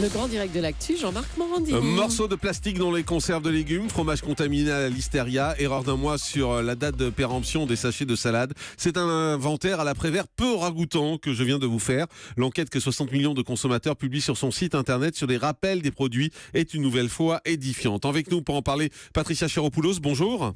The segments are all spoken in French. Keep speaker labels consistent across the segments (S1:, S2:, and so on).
S1: Le grand direct de l'actu, Jean-Marc Morandini.
S2: Morceaux de plastique dans les conserves de légumes, fromage contaminé à la listeria, erreur d'un mois sur la date de péremption des sachets de salade. C'est un inventaire à l'après-vert peu ragoûtant que je viens de vous faire. L'enquête que 60 millions de consommateurs publient sur son site internet sur les rappels des produits est une nouvelle fois édifiante. Avec nous pour en parler, Patricia Chiropoulos, bonjour.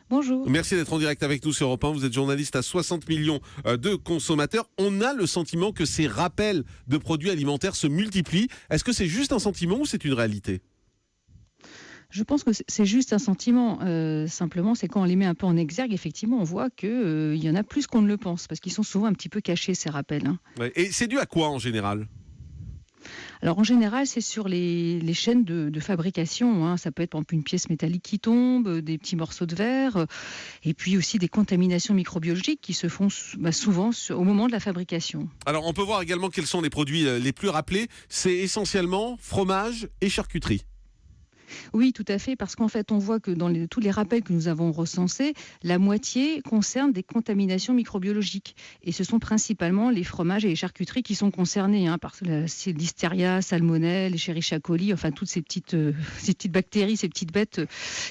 S3: Bonjour.
S2: Merci d'être en direct avec nous sur Europe 1. Vous êtes journaliste à 60 millions de consommateurs. On a le sentiment que ces rappels de produits alimentaires se multiplient. Est-ce que c'est juste un sentiment ou c'est une réalité ?
S3: Je pense que c'est juste un sentiment. Simplement, c'est quand on les met un peu en exergue, effectivement, on voit qu'il y en a plus qu'on ne le pense, parce qu'ils sont souvent un petit peu cachés, ces rappels.
S2: Ouais. Et c'est dû à quoi en général ?
S3: Alors en général, c'est sur les chaînes de fabrication. Ça peut être par exemple une pièce métallique qui tombe, des petits morceaux de verre, et puis aussi des contaminations microbiologiques qui se font souvent au moment de la fabrication.
S2: Alors on peut voir également quels sont les produits les plus rappelés. C'est essentiellement fromage et charcuterie.
S3: Oui, tout à fait, parce qu'en fait, on voit que dans tous les rappels que nous avons recensés, la moitié concerne des contaminations microbiologiques. Et ce sont principalement les fromages et les charcuteries qui sont concernés, par c'est Listeria, Salmonelle, Escherichia coli, enfin toutes ces petites bactéries, ces petites bêtes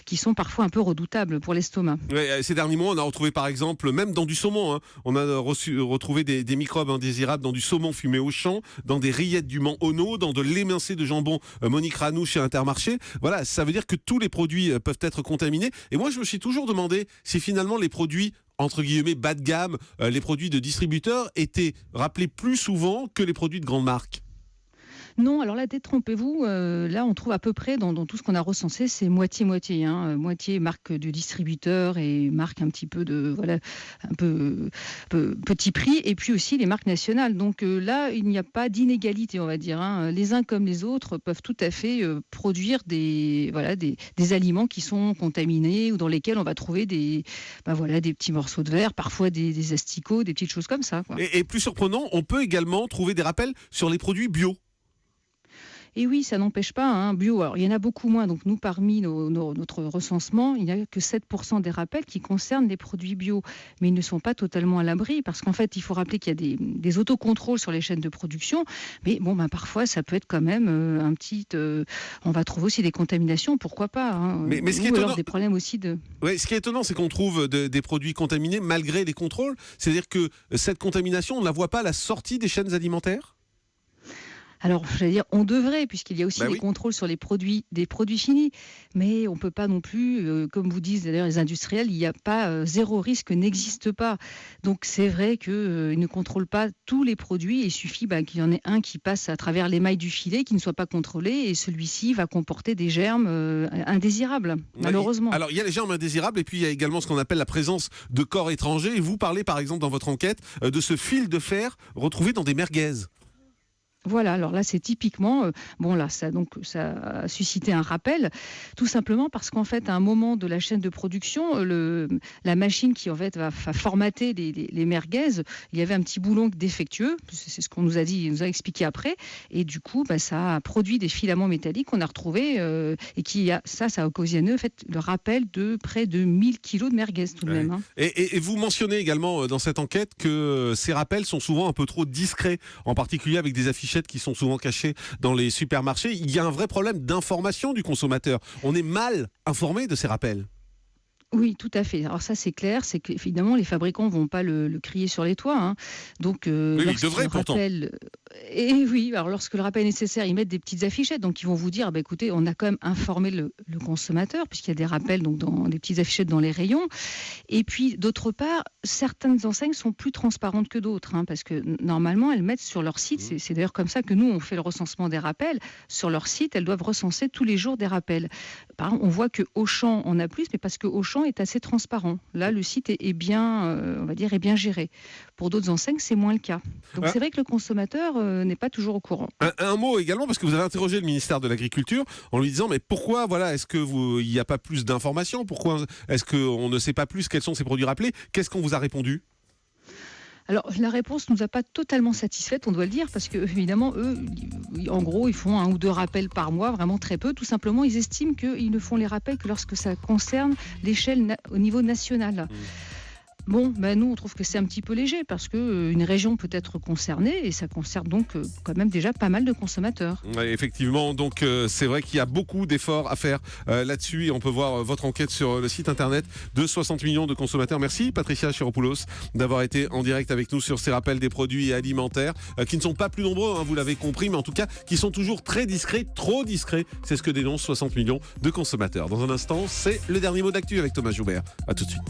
S3: qui sont parfois un peu redoutables pour l'estomac.
S2: Ouais, ces derniers mois, on a retrouvé par exemple, même dans du saumon, on a retrouvé des microbes indésirables dans du saumon fumé au champ, dans des rillettes du Mans Ono, dans de l'émincé de jambon Monique Ranou chez Intermarché. Voilà, ça veut dire que tous les produits peuvent être contaminés. Et moi, je me suis toujours demandé si finalement les produits, entre guillemets, bas de gamme, les produits de distributeurs étaient rappelés plus souvent que les produits de grande marque.
S3: Non, alors là, détrompez-vous, là on trouve à peu près dans tout ce qu'on a recensé, c'est moitié-moitié, moitié marque du distributeur et marque un petit peu un peu petit prix, et puis aussi les marques nationales. Donc là, il n'y a pas d'inégalité, on va dire. Les uns comme les autres peuvent tout à fait produire des aliments qui sont contaminés ou dans lesquels on va trouver des petits morceaux de verre, parfois des asticots, des petites choses comme ça, quoi.
S2: Et plus surprenant, on peut également trouver des rappels sur les produits bio.
S3: Et oui, ça n'empêche pas, bio. Alors, il y en a beaucoup moins. Donc, nous, parmi notre recensement, il n'y a que 7% des rappels qui concernent les produits bio. Mais ils ne sont pas totalement à l'abri, parce qu'en fait, il faut rappeler qu'il y a des autocontrôles sur les chaînes de production. Mais parfois, ça peut être quand même on va trouver aussi des contaminations, pourquoi pas.
S2: Mais ce qui est étonnant,
S3: des problèmes aussi de...
S2: Ouais, ce qui est étonnant, c'est qu'on trouve des produits contaminés malgré les contrôles. C'est-à-dire que cette contamination, on ne la voit pas à la sortie des chaînes alimentaires ?
S3: Alors, j'allais dire, on devrait, puisqu'il y a aussi des contrôles sur des produits finis. Mais on ne peut pas non plus, comme vous disent d'ailleurs les industriels, il n'y a pas zéro risque n'existe pas. Donc, c'est vrai qu'ils ne contrôlent pas tous les produits. Il suffit qu'il y en ait un qui passe à travers les mailles du filet, qui ne soit pas contrôlé, et celui-ci va comporter des germes indésirables, malheureusement.
S2: Alors, il y a les germes indésirables, et puis il y a également ce qu'on appelle la présence de corps étrangers. Et vous parlez, par exemple, dans votre enquête, de ce fil de fer retrouvé dans des merguez.
S3: Voilà, alors là c'est typiquement, ça a suscité un rappel, tout simplement parce qu'en fait à un moment de la chaîne de production, la machine qui en fait va formater les merguez, il y avait un petit boulon défectueux, c'est ce qu'on nous a dit, nous a expliqué après, et du coup ça a produit des filaments métalliques qu'on a retrouvés et ça a occasionné en fait le rappel de près de 1000 kilos de merguez tout de même.
S2: Et vous mentionnez également dans cette enquête que ces rappels sont souvent un peu trop discrets, en particulier avec des affichettes qui sont souvent cachées dans les supermarchés. Il y a un vrai problème d'information du consommateur. On est mal informé de ces rappels.
S3: Oui, tout à fait. Alors ça, c'est clair, c'est qu'évidemment, les fabricants ne vont pas le crier sur les toits. Donc,
S2: oui, ils devraient pourtant.
S3: Et oui, alors lorsque le rappel est nécessaire, ils mettent des petites affichettes. Donc, ils vont vous dire, écoutez, on a quand même informé le consommateur, puisqu'il y a des rappels donc, dans des petites affichettes dans les rayons. Et puis, d'autre part, certaines enseignes sont plus transparentes que d'autres, parce que normalement, elles mettent sur leur site, c'est d'ailleurs comme ça que nous, on fait le recensement des rappels. Sur leur site, elles doivent recenser tous les jours des rappels. Par exemple, on voit que Auchan en a plus, mais parce que Auchan est assez transparent. Là, le site est bien, on va dire, est bien géré. Pour d'autres enseignes, c'est moins le cas. Donc c'est vrai que le consommateur n'est pas toujours au courant.
S2: Un mot également, parce que vous avez interrogé le ministère de l'Agriculture en lui disant, mais pourquoi, est-ce que il n'y a pas plus d'informations ? Pourquoi est-ce qu'on ne sait pas plus quels sont ces produits rappelés ? Qu'est-ce qu'on vous a répondu ?
S3: Alors, la réponse ne nous a pas totalement satisfaite, on doit le dire, parce que évidemment, eux, en gros, ils font 1 ou 2 rappels par mois, vraiment très peu. Tout simplement, ils estiment qu'ils ne font les rappels que lorsque ça concerne l'échelle au niveau national. Bon, nous, on trouve que c'est un petit peu léger parce qu'une région peut être concernée et ça concerne donc quand même déjà pas mal de consommateurs.
S2: Ouais, effectivement, donc c'est vrai qu'il y a beaucoup d'efforts à faire là-dessus et on peut voir votre enquête sur le site internet de 60 millions de consommateurs. Merci Patricia Chiropoulos d'avoir été en direct avec nous sur ces rappels des produits alimentaires qui ne sont pas plus nombreux, hein, vous l'avez compris, mais en tout cas qui sont toujours très discrets, trop discrets. C'est ce que dénoncent 60 millions de consommateurs. Dans un instant, c'est le dernier mot d'actu avec Thomas Joubert. À tout de suite.